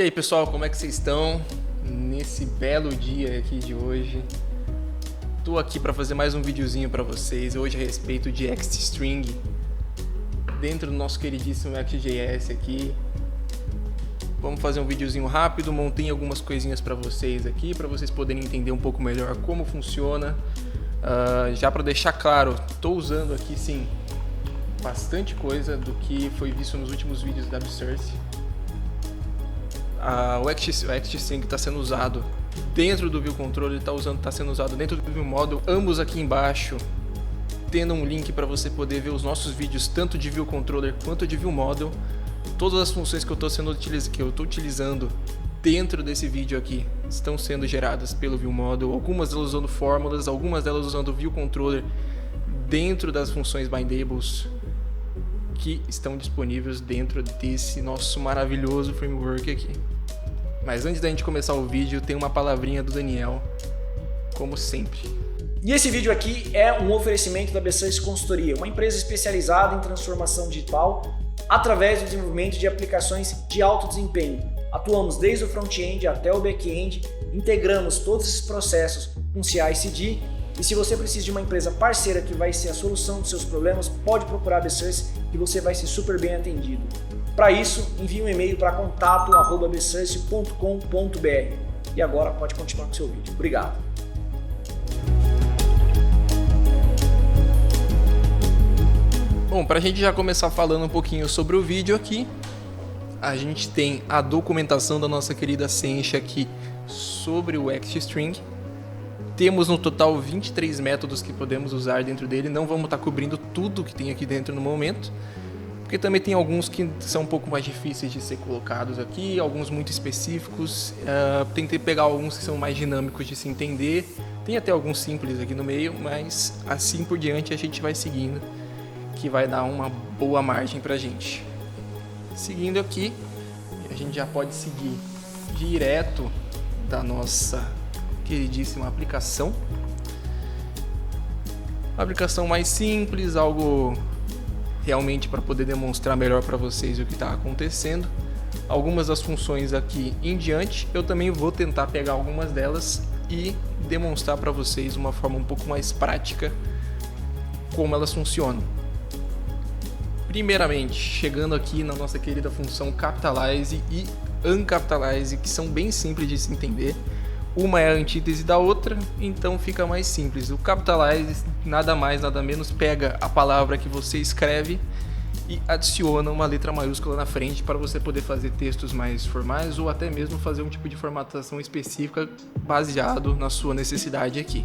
E aí pessoal, como é que vocês estão nesse belo dia aqui de hoje? Tô aqui para fazer mais um videozinho para vocês hoje a respeito de XString dentro do nosso queridíssimo XJS aqui. Vamos fazer um videozinho rápido, montei algumas coisinhas para vocês aqui, para vocês poderem entender um pouco melhor como funciona. Já para deixar claro, estou usando aqui sim bastante coisa do que foi visto nos últimos vídeos da Absurd. O XString está sendo usado dentro do View Controller, está sendo usado dentro do View Model, ambos aqui embaixo tendo um link para você poder ver os nossos vídeos tanto de View Controller quanto de View Model. Todas as funções que eu estou utilizando dentro desse vídeo aqui estão sendo geradas pelo View Model, algumas delas usando fórmulas, algumas delas usando o View Controller dentro das funções bindables que estão disponíveis dentro desse nosso maravilhoso framework aqui. Mas antes da gente começar o vídeo, tem uma palavrinha do Daniel, como sempre. E esse vídeo aqui é um oferecimento da B-Service Consultoria, uma empresa especializada em transformação digital através do desenvolvimento de aplicações de alto desempenho. Atuamos desde o front-end até o back-end, integramos todos esses processos com CI/CD. E se você precisa de uma empresa parceira que vai ser a solução dos seus problemas, pode procurar a B-Service que você vai ser super bem atendido. Para isso, envie um e-mail para contato@bservice.com.br. E agora pode continuar com o seu vídeo. Obrigado. Bom, para a gente já começar falando um pouquinho sobre o vídeo aqui, a gente tem a documentação da nossa querida Sencha aqui sobre o XString. Temos no total 23 métodos que podemos usar dentro dele, não vamos estar cobrindo tudo que tem aqui dentro no momento, porque também tem alguns que são um pouco mais difíceis de ser colocados aqui, alguns muito específicos, tentei pegar alguns que são mais dinâmicos de se entender, tem até alguns simples aqui no meio, mas assim por diante a gente vai seguindo, que vai dar uma boa margem pra gente. Seguindo aqui, a gente já pode seguir direto da nossa queridíssima aplicação. Uma aplicação mais simples, algo realmente para poder demonstrar melhor para vocês o que está acontecendo. Algumas das funções aqui em diante, eu também vou tentar pegar algumas delas e demonstrar para vocês uma forma um pouco mais prática como elas funcionam. Primeiramente, chegando aqui na nossa querida função Capitalize e Uncapitalize, que são bem simples de se entender. Uma é a antítese da outra, então fica mais simples. O Capitalize nada mais, nada menos pega a palavra que você escreve e adiciona uma letra maiúscula na frente para você poder fazer textos mais formais ou até mesmo fazer um tipo de formatação específica baseado na sua necessidade aqui.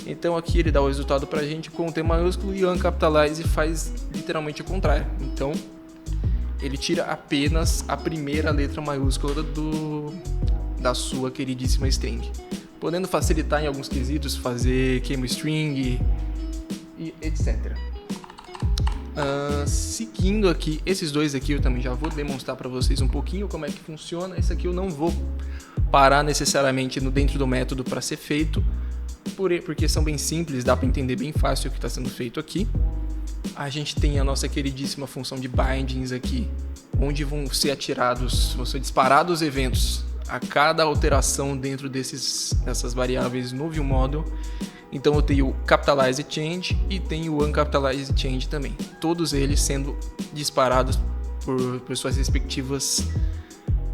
Então aqui ele dá o resultado para a gente com o T maiúsculo e o Uncapitalize faz literalmente o contrário. Então ele tira apenas a primeira letra maiúscula da sua queridíssima string, podendo facilitar em alguns quesitos, fazer ChemoString e etc. Seguindo aqui, esses dois aqui eu também já vou demonstrar para vocês um pouquinho como é que funciona. Esse aqui eu não vou parar necessariamente dentro do método para ser feito, porque são bem simples, dá para entender bem fácil o que está sendo feito aqui. A gente tem a nossa queridíssima função de bindings aqui, onde vão ser disparados eventos a cada alteração dentro dessas variáveis no View Model. Então eu tenho o Capitalize Change e tenho o Uncapitalize Change também, todos eles sendo disparados por suas respectivas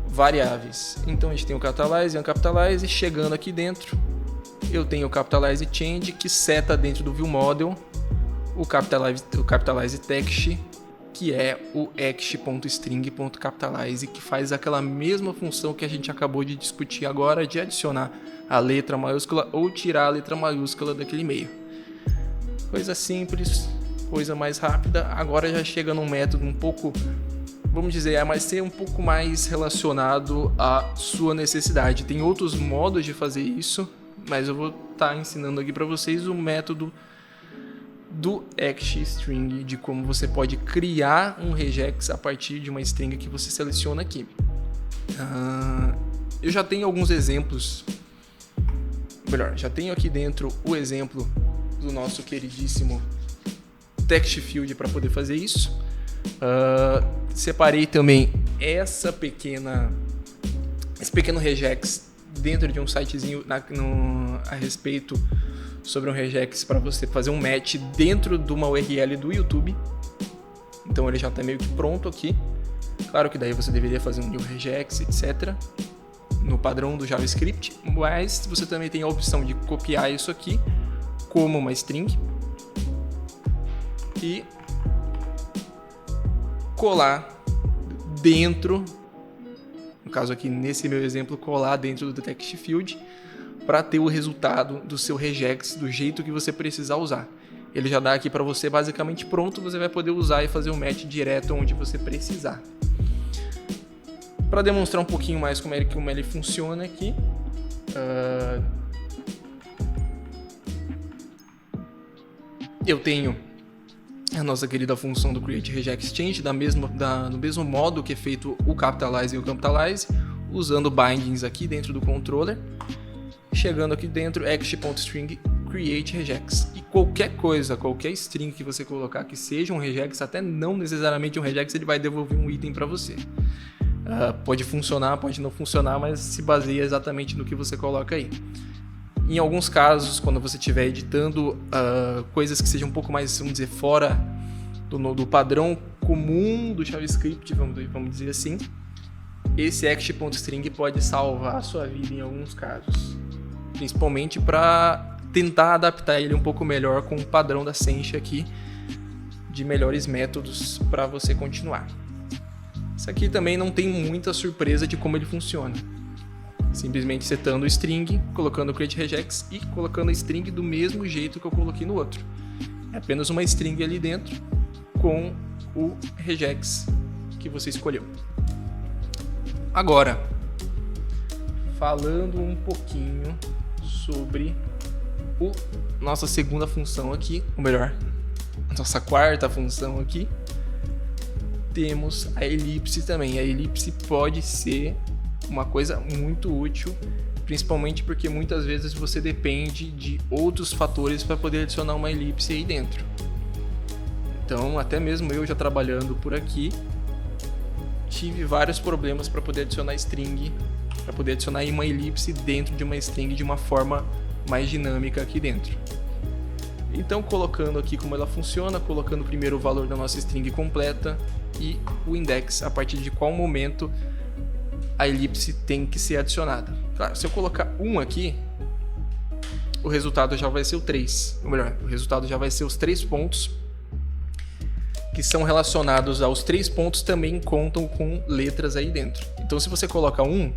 variáveis. Então a gente tem o Capitalize e o Uncapitalize. Chegando aqui dentro, eu tenho o Capitalize Change, que seta dentro do View Model o Capitalize Text, que é o act.string.capitalize, que faz aquela mesma função que a gente acabou de discutir agora, de adicionar a letra maiúscula ou tirar a letra maiúscula daquele meio. Coisa simples, coisa mais rápida. Agora já chega num método um pouco, vamos dizer, vai ser um pouco mais relacionado à sua necessidade. Tem outros modos de fazer isso, mas eu vou estar ensinando aqui para vocês o método do XString, de como você pode criar um regex a partir de uma string que você seleciona aqui. Eu já tenho alguns exemplos, já tenho aqui dentro o exemplo do nosso queridíssimo text field para poder fazer isso. Separei também essa pequena esse pequeno regex dentro de um sitezinho a respeito sobre um regex para você fazer um match dentro de uma URL do YouTube. Então ele já está meio que pronto aqui. Claro que daí você deveria fazer um new regex, etc. no padrão do JavaScript, mas você também tem a opção de copiar isso aqui como uma string e colar dentro, no caso aqui nesse meu exemplo, colar dentro do text field para ter o resultado do seu regex do jeito que você precisar usar. Ele já dá aqui para você basicamente pronto, você vai poder usar e fazer o match direto onde você precisar. Para demonstrar um pouquinho mais como ele funciona aqui, eu tenho a nossa querida função do createRegExchange no mesmo modo que é feito o capitalize e o capitalize, usando bindings aqui dentro do controller, chegando aqui dentro action.string createRegex. E qualquer coisa, qualquer string que você colocar que seja um regex, até não necessariamente um regex, ele vai devolver um item para você. Pode funcionar, pode não funcionar, mas se baseia exatamente no que você coloca aí. Em alguns casos, quando você estiver editando coisas que sejam um pouco mais, vamos dizer, fora do padrão comum do JavaScript, vamos dizer assim, esse action.string pode salvar a sua vida em alguns casos. Principalmente para tentar adaptar ele um pouco melhor com o padrão da Sencha aqui, de melhores métodos para você continuar. Isso aqui também não tem muita surpresa de como ele funciona. Simplesmente setando o string, colocando o createRegex e colocando a string do mesmo jeito que eu coloquei no outro. É apenas uma string ali dentro com o regex que você escolheu. Agora, falando um pouquinho sobre nossa segunda função aqui, ou melhor, nossa quarta função aqui, temos a elipse também. A elipse pode ser uma coisa muito útil, principalmente porque muitas vezes você depende de outros fatores para poder adicionar uma elipse aí dentro. Então, até mesmo eu já trabalhando por aqui, tive vários problemas para poder adicionar string, para poder adicionar uma elipse dentro de uma string de uma forma mais dinâmica aqui dentro. Então, colocando aqui como ela funciona, colocando primeiro o valor da nossa string completa e o index, a partir de qual momento a elipse tem que ser adicionada. Claro, se eu colocar 1 aqui, o resultado já vai ser o 3. Ou melhor, o resultado já vai ser os 3 pontos que são relacionados aos 3 pontos, também contam com letras aí dentro. Então, se você coloca 1,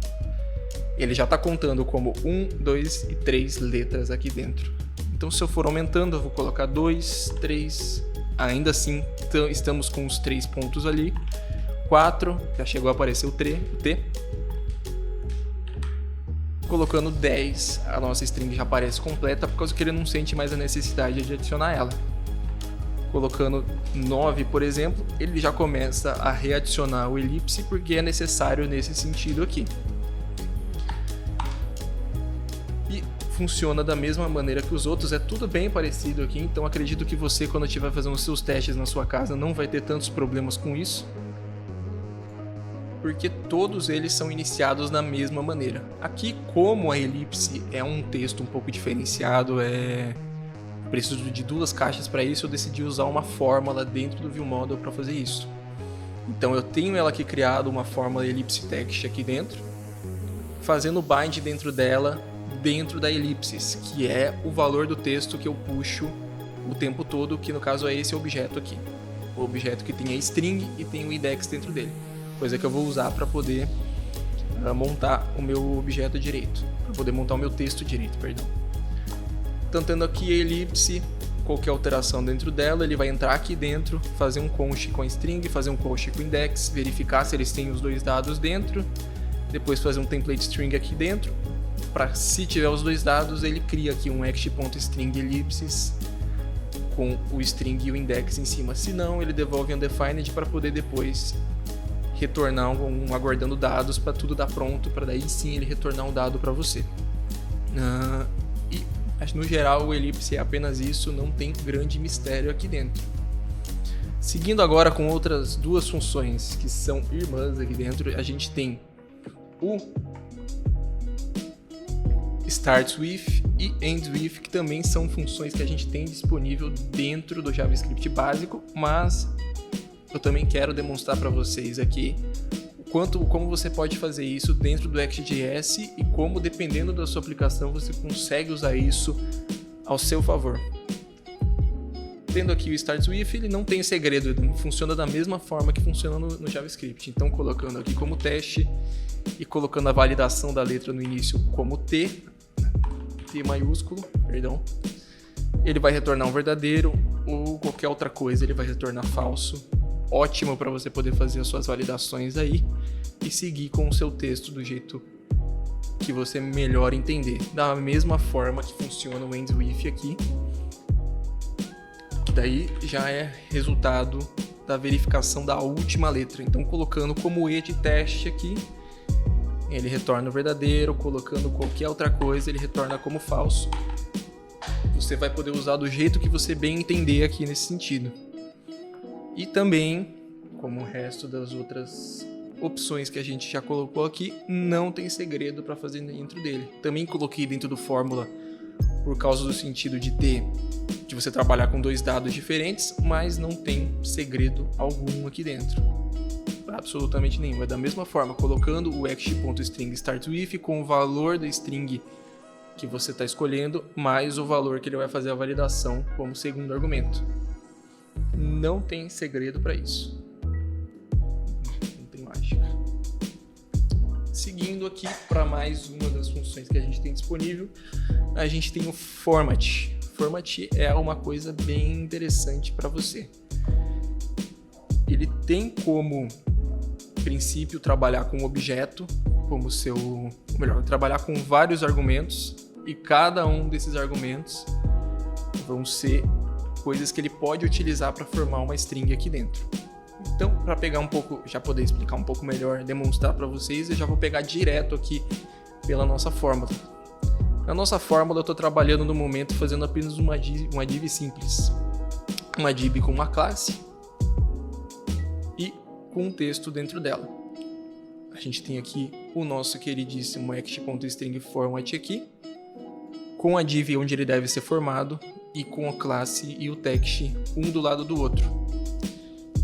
ele já está contando como 1, 2 e 3 letras aqui dentro. Então, se eu for aumentando, eu vou colocar 2, 3, ainda assim estamos com os 3 pontos ali. 4, já chegou a aparecer o T. Colocando 10, a nossa string já aparece completa, por causa que ele não sente mais a necessidade de adicionar ela. Colocando 9, por exemplo, ele já começa a readicionar o elipse, porque é necessário nesse sentido aqui. E funciona da mesma maneira que os outros, é tudo bem parecido aqui, então acredito que você, quando estiver fazendo os seus testes na sua casa, não vai ter tantos problemas com isso, porque todos eles são iniciados da mesma maneira. Aqui, como a elipse é um texto um pouco diferenciado, preciso de 2 caixas para isso, eu decidi usar uma fórmula dentro do ViewModel para fazer isso. Então eu tenho ela aqui criado uma fórmula elipse text aqui dentro, fazendo bind dentro dela, dentro da elipses, que é o valor do texto que eu puxo o tempo todo, que no caso é esse objeto aqui. O objeto que tem a string e tem o index dentro dele. Coisa que eu vou usar para poder montar o meu objeto direito, para poder montar o meu texto direito, perdão. Então, tendo aqui a elipse, qualquer alteração dentro dela, ele vai entrar aqui dentro, fazer um const com a string, fazer um const com o index, verificar se eles têm os 2 dados dentro, depois fazer um template string aqui dentro, para se tiver os 2 dados, ele cria aqui um action.string ellipses com o string e o index em cima. Se não, ele devolve undefined para poder depois retornar aguardando dados para tudo dar pronto, para daí sim ele retornar um dado para você. E no geral o elipse é apenas isso, não tem grande mistério aqui dentro. Seguindo agora com outras 2 funções que são irmãs aqui dentro, a gente tem o Starts with e Ends with, que também são funções que a gente tem disponível dentro do JavaScript básico, mas eu também quero demonstrar para vocês aqui como você pode fazer isso dentro do Act.js e como, dependendo da sua aplicação, você consegue usar isso ao seu favor. Tendo aqui o Starts with, ele não tem segredo, ele funciona da mesma forma que funciona no JavaScript. Então, colocando aqui como teste e colocando a validação da letra no início como T maiúsculo, perdão, ele vai retornar um verdadeiro, ou qualquer outra coisa ele vai retornar falso. Ótimo para você poder fazer as suas validações aí e seguir com o seu texto do jeito que você melhor entender. Da mesma forma que funciona o Ends with aqui, que daí já é resultado da verificação da última letra. Então, colocando como E de teste aqui, ele retorna o verdadeiro, colocando qualquer outra coisa, ele retorna como falso. Você vai poder usar do jeito que você bem entender aqui nesse sentido. E também, como o resto das outras opções que a gente já colocou aqui, não tem segredo para fazer dentro dele. Também coloquei dentro do Fórmula por causa do sentido de você trabalhar com dois dados diferentes, mas não tem segredo algum aqui dentro. Absolutamente nenhum. É da mesma forma, colocando o act.string starts with com o valor da string que você está escolhendo, mais o valor que ele vai fazer a validação como segundo argumento. Não tem segredo para isso. Não tem mágica. Seguindo aqui para mais uma das funções que a gente tem disponível, a gente tem o Format. Format é uma coisa bem interessante para você. Ele tem como princípio trabalhar com objeto, trabalhar com vários argumentos, e cada um desses argumentos vão ser coisas que ele pode utilizar para formar uma string aqui dentro. Então, para pegar um pouco, já poder explicar um pouco melhor, demonstrar para vocês, eu já vou pegar direto aqui pela nossa fórmula. Na nossa fórmula eu estou trabalhando no momento fazendo apenas uma div simples. Uma div com uma classe e com um texto dentro dela. A gente tem aqui o nosso queridíssimo act.string format aqui, com a div onde ele deve ser formado e com a classe e o text um do lado do outro.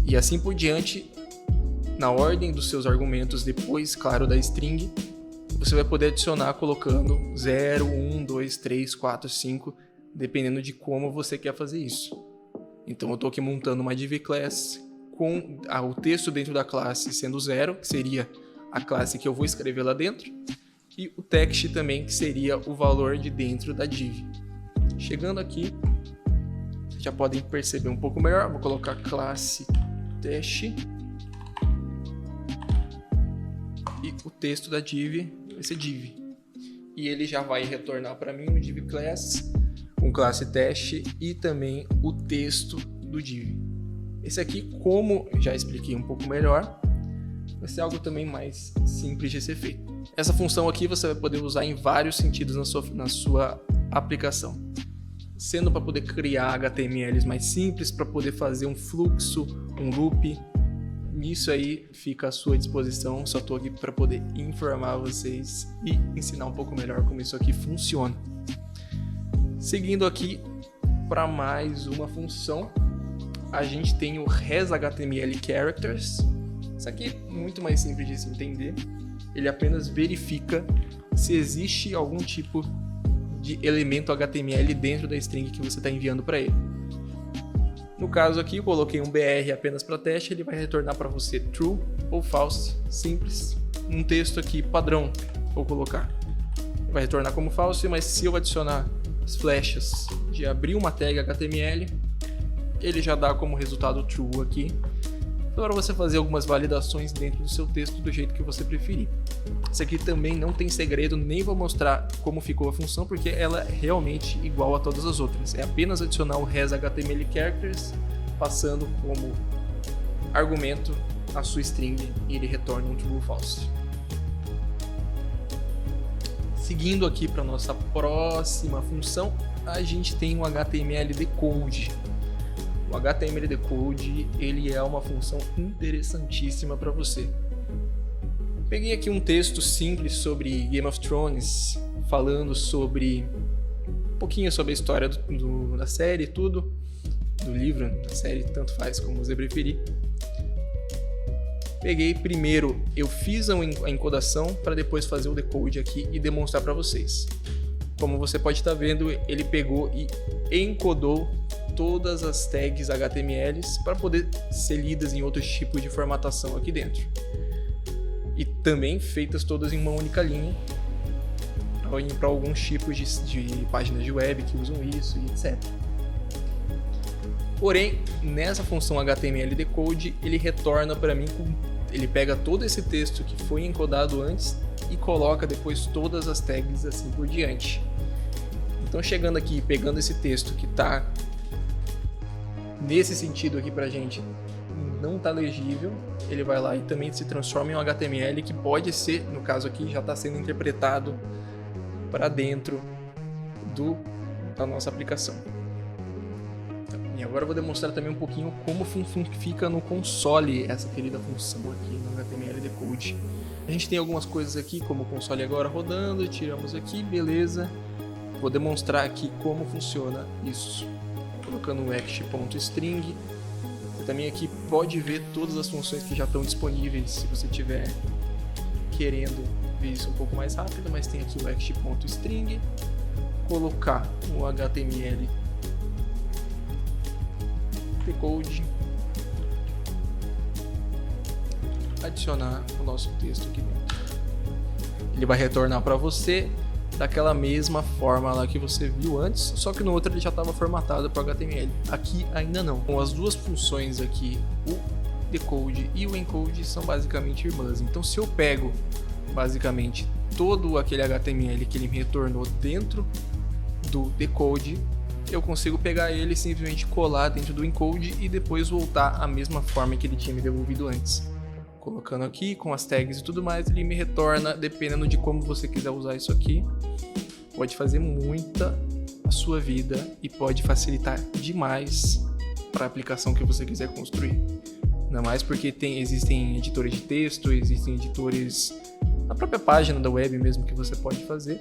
E assim por diante, na ordem dos seus argumentos depois, claro, da string, você vai poder adicionar colocando 0, 1, 2, 3, 4, 5, dependendo de como você quer fazer isso. Então eu estou aqui montando uma div class com o texto dentro da classe sendo 0, que seria a classe que eu vou escrever lá dentro, e o text também, que seria o valor de dentro da div. Chegando aqui, vocês já podem perceber um pouco melhor. Vou colocar classe teste e o texto da div vai ser div. E ele já vai retornar para mim o div class com classe teste e também o texto do div. Esse aqui, como já expliquei um pouco melhor, vai ser algo também mais simples de ser feito. Essa função aqui você vai poder usar em vários sentidos na sua aplicação. Sendo para poder criar HTMLs mais simples, para poder fazer um fluxo, um loop. Isso aí fica à sua disposição. Só estou aqui para poder informar vocês e ensinar um pouco melhor como isso aqui funciona. Seguindo aqui para mais uma função, a gente tem o resHTML characters. Isso aqui é muito mais simples de se entender. Ele apenas verifica se existe algum tipo de elemento HTML dentro da string que você está enviando para ele. No caso aqui, eu coloquei um BR apenas para teste, ele vai retornar para você true ou false, simples. Um texto aqui padrão, vou colocar. Vai retornar como false, mas se eu adicionar as flechas de abrir uma tag HTML, ele já dá como resultado true aqui. Para você fazer algumas validações dentro do seu texto do jeito que você preferir. Isso aqui também não tem segredo, nem vou mostrar como ficou a função, porque ela é realmente igual a todas as outras. É apenas adicionar o resHTML characters, passando como argumento a sua string e ele retorna um true ou false. Seguindo aqui para nossa próxima função, a gente tem o HTML decode. O HTML decode, ele é uma função interessantíssima para você. Peguei aqui um texto simples sobre Game of Thrones, falando sobre um pouquinho sobre a história da série, tudo, do livro, da série, tanto faz como você preferir. Peguei primeiro, eu fiz a encodação para depois fazer o decode aqui e demonstrar para vocês. Como você pode estar vendo, ele pegou e encodou todas as tags HTMLs para poder ser lidas em outros tipos de formatação aqui dentro. E também feitas todas em uma única linha, para alguns tipos de páginas de web que usam isso e etc. Porém, nessa função HTML decode, ele retorna para mim, ele pega todo esse texto que foi encodado antes e coloca depois todas as tags assim por diante. Então, chegando aqui, pegando esse texto que está nesse sentido aqui pra gente, não está legível, ele vai lá e também se transforma em um HTML que pode ser, no caso aqui, já está sendo interpretado para dentro da nossa aplicação. E agora eu vou demonstrar também um pouquinho como fica no console essa querida função aqui no HTML decode. A gente tem algumas coisas aqui, como o console agora rodando, tiramos aqui, beleza. Vou demonstrar aqui como funciona isso. Colocando um act.string. Você também aqui pode ver todas as funções que já estão disponíveis se você estiver querendo ver isso um pouco mais rápido, mas tem aqui o act.string, colocar o HTML decode, adicionar o nosso texto aqui dentro. Ele vai retornar para você daquela mesma forma lá que você viu antes, só que no outro ele já estava formatado para HTML. Aqui ainda não. Com as duas funções aqui, o decode e o encode são basicamente irmãs. Então, se eu pego basicamente todo aquele HTML que ele me retornou dentro do decode, eu consigo pegar ele e simplesmente colar dentro do encode e depois voltar à mesma forma que ele tinha me devolvido antes. Colocando aqui com as tags e tudo mais, ele me retorna, dependendo de como você quiser usar isso aqui. Pode fazer muita a sua vida e pode facilitar demais para a aplicação que você quiser construir. Ainda mais porque existem editores de texto, existem editores na própria página da web mesmo que você pode fazer,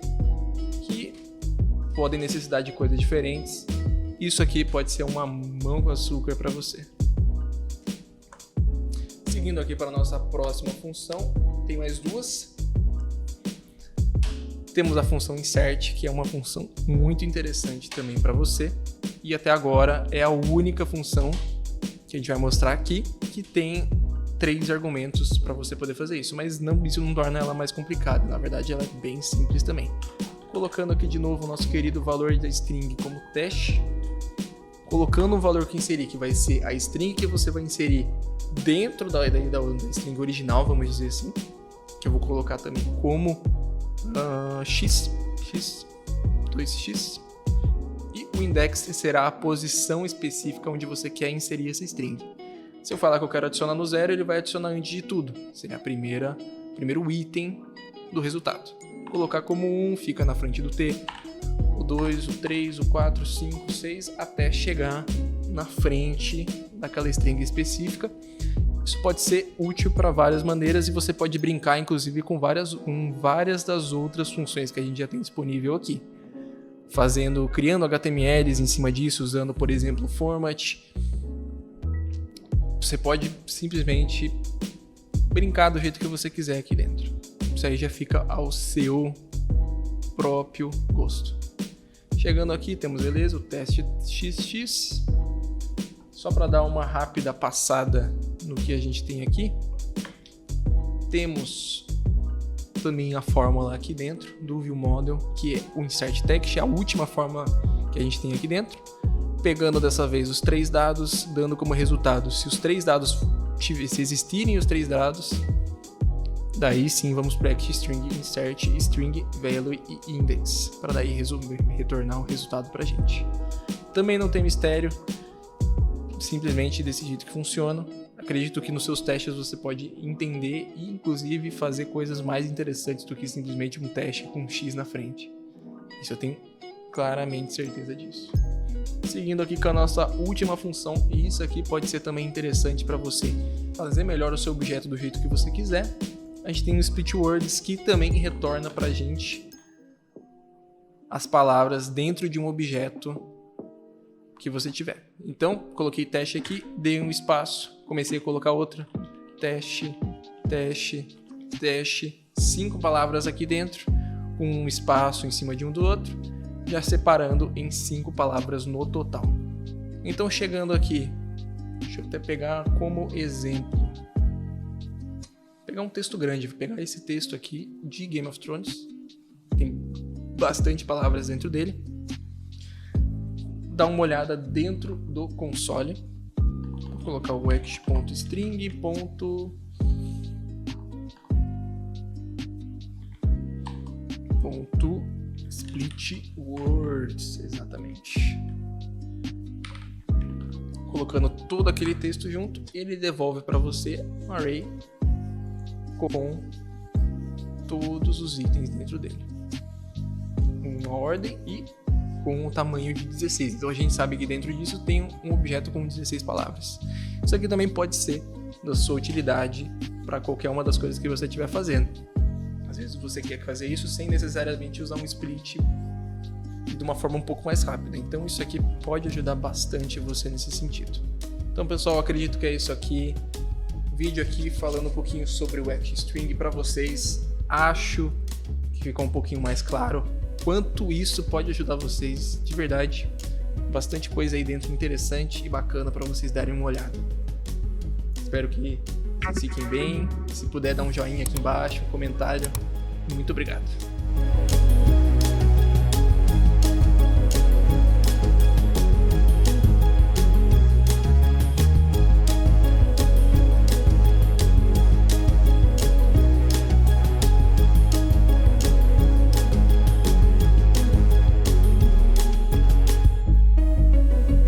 que podem necessitar de coisas diferentes. Isso aqui pode ser uma mão com açúcar para você. Seguindo aqui para a nossa próxima função, tem mais duas. Temos a função insert, que é uma função muito interessante também para você. E até agora é a única função que a gente vai mostrar aqui que tem 3 argumentos para você poder fazer isso. Mas isso não torna ela mais complicada, na verdade ela é bem simples também. Colocando aqui de novo o nosso querido valor da string como teste. Colocando um valor que inserir, que vai ser a string que você vai inserir dentro da string original, vamos dizer assim, que eu vou colocar também como x, 2x, e o index será a posição específica onde você quer inserir essa string. Se eu falar que eu quero adicionar no 0, ele vai adicionar antes de tudo, seria primeiro item do resultado. Colocar como 1 fica na frente do t, o 2, o 3, o 4, o 5, o 6, até chegar na frente daquela string específica. Isso pode ser útil para várias maneiras e você pode brincar, inclusive, com várias das outras funções que a gente já tem disponível aqui. Criando HTMLs em cima disso, usando, por exemplo, format. Você pode simplesmente brincar do jeito que você quiser aqui dentro. Isso aí já fica ao seu próprio gosto. Chegando aqui, temos, beleza, o teste XX. Só para dar uma rápida passada no que a gente tem aqui, temos também a fórmula aqui dentro do ViewModel, que é o insert text, é a última forma que a gente tem aqui dentro. Pegando dessa vez os 3 dados, dando como resultado, se os 3 dados, se existirem os 3 dados, daí sim vamos para string insert string value e index, para daí retornar o resultado para a gente. Também não tem mistério, simplesmente desse jeito que funciona. Acredito que nos seus testes você pode entender e inclusive fazer coisas mais interessantes do que simplesmente um teste com um X na frente. Isso eu tenho claramente certeza disso. Seguindo aqui com a nossa última função, e isso aqui pode ser também interessante para você fazer melhor o seu objeto do jeito que você quiser. A gente tem o split words, que também retorna para a gente as palavras dentro de um objeto que você tiver. Então, coloquei teste aqui, dei um espaço, comecei a colocar outra. Teste, teste, teste. 5 palavras aqui dentro, com um espaço em cima de um do outro, já separando em 5 palavras no total. Então, chegando aqui, deixa eu até pegar como exemplo. Vou pegar um texto grande, vou pegar esse texto aqui de Game of Thrones. Tem bastante palavras dentro dele. Dá uma olhada dentro do console. Vou colocar o ex.string. Split words, exatamente. Colocando todo aquele texto junto, ele devolve para você um array com todos os itens dentro dele, uma ordem e com o tamanho de 16. Então a gente sabe que dentro disso tem um objeto com 16 palavras. Isso aqui também pode ser da sua utilidade para qualquer uma das coisas que você estiver fazendo. Às vezes você quer fazer isso sem necessariamente usar um split de uma forma um pouco mais rápida. Então isso aqui pode ajudar bastante você nesse sentido. Então, pessoal, acredito que é isso aqui. Vídeo aqui falando um pouquinho sobre o XString para vocês. Acho que ficou um pouquinho mais claro quanto isso pode ajudar vocês de verdade. Bastante coisa aí dentro interessante e bacana para vocês darem uma olhada. Espero que fiquem bem. Se puder dar um joinha aqui embaixo, um comentário. Muito obrigado.